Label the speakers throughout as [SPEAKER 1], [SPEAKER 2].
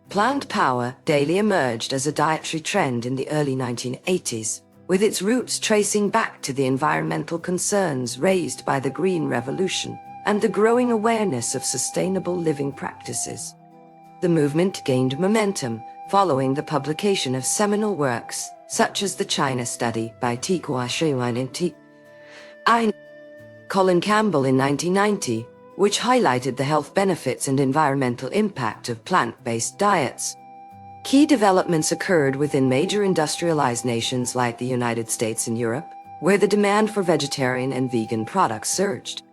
[SPEAKER 1] Plant power daily emerged as a dietary trend in the early 1980s, with its roots tracing back to the environmental concerns raised by the Green Revolution and the growing awareness of sustainable living practices. The movement gained momentum following the publication of seminal works such as the China Study by Colin Campbell in 1990, which highlighted the health benefits and environmental impact of plant-based diets. Key developments occurred within major industrialized nations like the United States and Europe, where the demand for vegetarian and vegan products surged.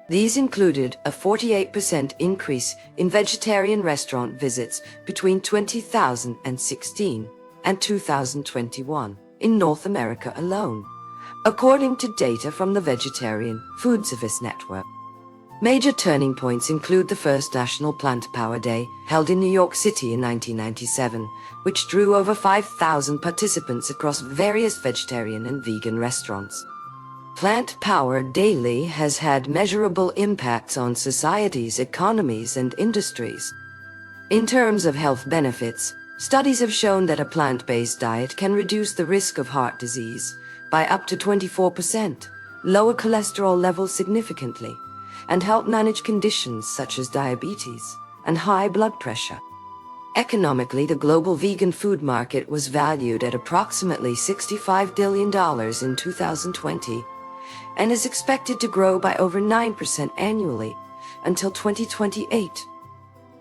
[SPEAKER 1] These included a 48% increase in vegetarian restaurant visits between 2016 and 2021 in North America alone, according to data from the Vegetarian Food Service Network. Major turning points include the first National Plant Power Day, held in New York City in 1997, which drew over 5,000 participants across various vegetarian and vegan restaurants. Plant Power Daily has had measurable impacts on societies, economies, and industries. In terms of health benefits, studies have shown that a plant-based diet can reduce the risk of heart disease by up to 24%, lower cholesterol levels significantly, and help manage conditions such as diabetes and high blood pressure. Economically, the global vegan food market was valued at approximately $65 billion in 2020 and is expected to grow by over 9% annually until 2028.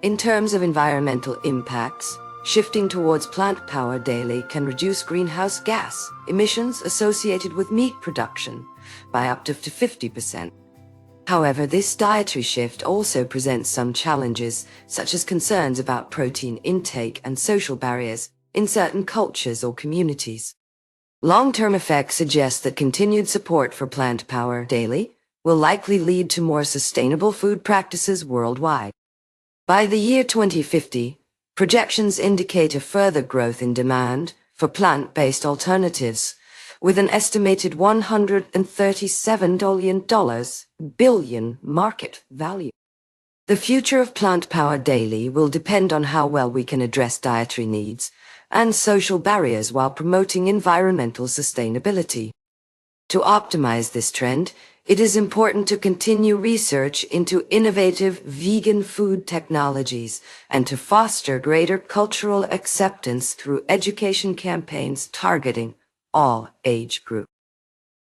[SPEAKER 1] In terms of environmental impacts, shifting towards plant power daily can reduce greenhouse gas emissions associated with meat production by up to 50%. However, this dietary shift also presents some challenges, such as concerns about protein intake and social barriers in certain cultures or communities. Long-term effects suggest that continued support for plant power daily will likely lead to more sustainable food practices worldwide. By the year 2050, projections indicate a further growth in demand for plant-based alternatives, with an estimated $137 billion market value. The future of Plant Power Daily will depend on how well we can address dietary needs and social barriers while promoting environmental sustainability. To optimize this trend, it is important to continue research into innovative vegan food technologies and to foster greater cultural acceptance through education campaigns targeting all age groups.